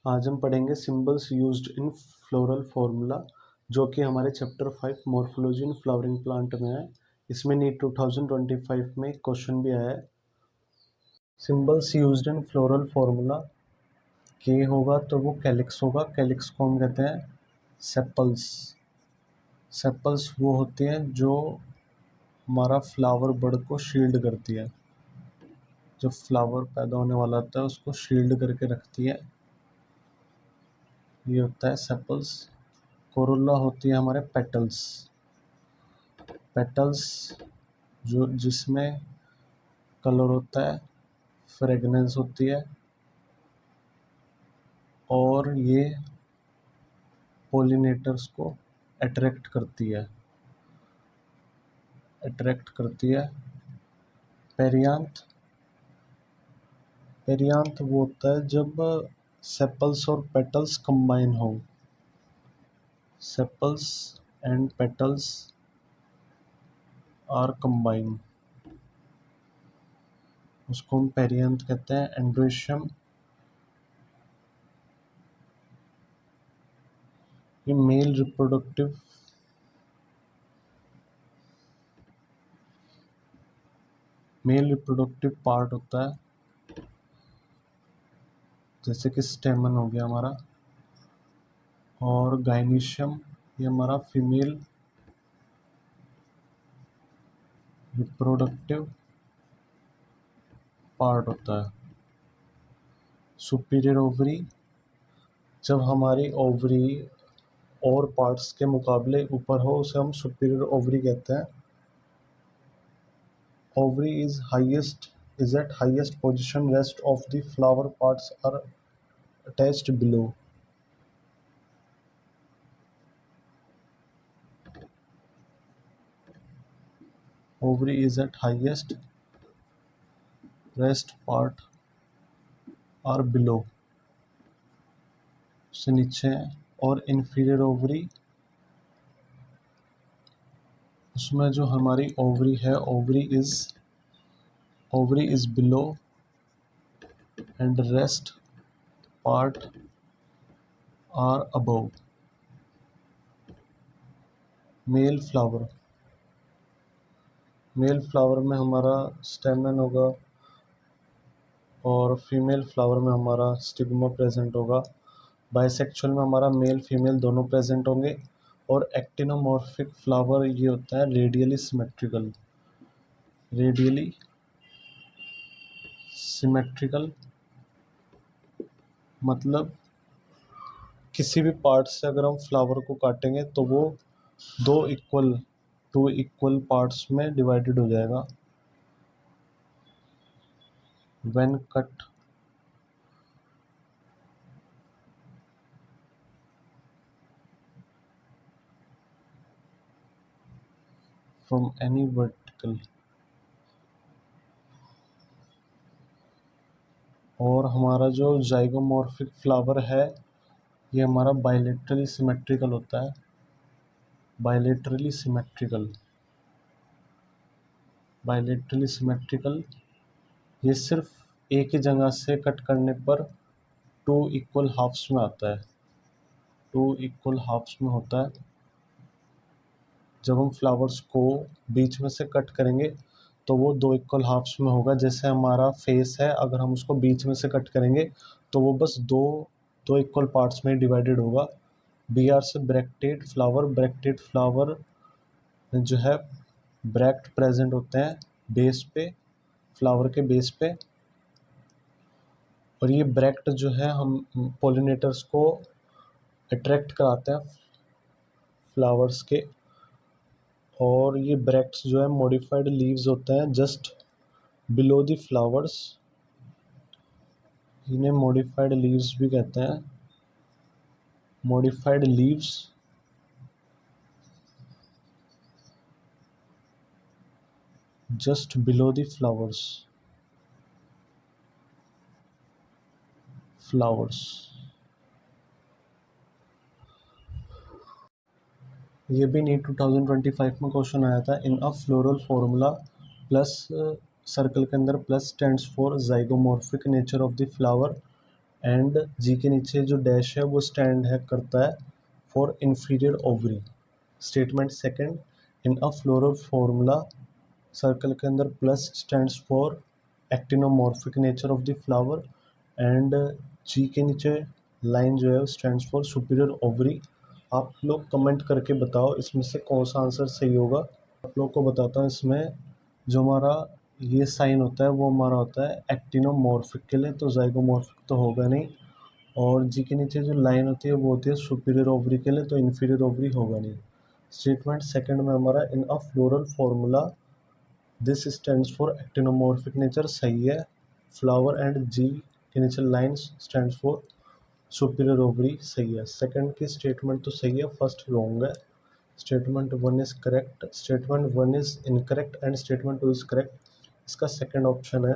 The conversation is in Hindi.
आज हम पढ़ेंगे symbols used in floral formula, जो कि हमारे chapter 5 morphology in flowering plant में है। इसमें नीट 2025 में एक क्वेश्चन भी आया है। Symbols used in floral formula, के होगा तो वो कैलिक्स होगा। कैलिक्स को हम कहते हैं सेपल्स। सेपल्स वो होती हैं जो हमारा फ्लावर बर्ड को शील्ड करती है। जब फ्लावर पैदा होने वाला होता है उसको शील्ड करके रखती है, ये होता है सेपल्स। कोरोला होती है हमारे पेटल्स। पेटल्स जो जिसमें कलर होता है, फ्रेगनेंस होती है, और ये पोलिनेटर्स को अट्रैक्ट करती है। पेरियांथ पेरियांथ वो होता है जब सेपल्स और पेटल्स कंबाइन हो। Sepals and petals are combine, उसको हम पेरियांथ कहते हैं। एंड्रोशियम, ये मेल रिप्रोडक्टिव पार्ट होता है, जैसे कि स्टेमन हो गया हमारा। और गाइनीशियम, ये हमारा फीमेल रिप्रोडक्टिव पार्ट होता है। सुपीरियर ओवरी, जब हमारी ओवरी और पार्ट्स के मुकाबले ऊपर हो उसे हम सुपीरियर ओवरी कहते हैं। Ovary is at highest position, rest of the flower parts are attached below. Ovary is at highest, rest part are below, उससे नीचे है। और inferior ovary, उसमें जो हमारी ओवरी है, ovary is below and rest part are above. Male flower में हमारा स्टेमन होगा और फीमेल फ्लावर में हमारा स्टिग्मा प्रेजेंट होगा। बाइसेक्सुअल में हमारा मेल फीमेल दोनों प्रेजेंट होंगे। और एक्टिनोमॉर्फिक फ्लावर ये होता है रेडियली सिमेट्रिकल, मतलब किसी भी पार्ट से अगर हम फ्लावर को काटेंगे तो वो टू इक्वल पार्ट्स में डिवाइडेड हो जाएगा। When cut from any vertical. और हमारा जो जाइगोमॉर्फिक फ्लावर है ये हमारा बाइलेटरली सिमेट्रिकल होता है। बाइलेटरली सिमेट्रिकल, ये सिर्फ एक ही जगह से कट करने पर टू इक्वल हाफ्स में आता है। टू इक्वल हाफ्स में होता है। जब हम फ्लावर्स को बीच में से कट करेंगे तो वो दो इक्वल हाफ्स में होगा। जैसे हमारा फेस है, अगर हम उसको बीच में से कट करेंगे तो वो बस दो इक्वल पार्ट्स में डिवाइडेड होगा। बी आर से ब्रैक्टेड फ्लावर जो है ब्रैक्ट प्रेजेंट होते हैं बेस पे, फ्लावर के बेस पे। और ये ब्रैक्ट जो है हम पोलिनेटर्स को अट्रैक्ट कराते हैं फ्लावर्स के। और ये ब्रैक्ट्स जो है मॉडिफाइड लीव्स होते हैं जस्ट बिलो द फ्लावर्स, इन्हें मॉडिफाइड लीव्स भी कहते हैं। Modified leaves just below the flowers. ये भी नीट 2025 में क्वेश्चन आया था। In a floral formula plus circle के अंदर plus stands for zygomorphic nature of the flower and G के नीचे जो डैश है वो स्टैंड है करता है for inferior ovary. Statement second, in a floral formula circle के अंदर plus stands for actinomorphic nature of the flower and G के नीचे लाइन जो है स्टैंड्स फॉर सुपीरियर ओवरी। आप लोग कमेंट करके बताओ इसमें से कौन सा आंसर सही होगा। आप लोग को बताता हूँ, इसमें जो हमारा ये साइन होता है वो हमारा होता है एक्टिनोमॉर्फिक के लिए, तो जाइगोमॉर्फिक तो होगा नहीं। और जी के नीचे जो लाइन होती है वो होती है सुपीरियर ओवरी के लिए, तो इन्फीरियर ओवरी होगा नहीं। स्टेटमेंट सेकंड में हमारा in a floral formula this stands for actinomorphic nature सही है। फ्लावर एंड जी के नीचे lines stands for superior ovary सही है। सेकंड की स्टेटमेंट तो सही है, फर्स्ट रॉन्ग है। Statement one is correct, statement one is incorrect and statement two is correct. इसका सेकंड ऑप्शन है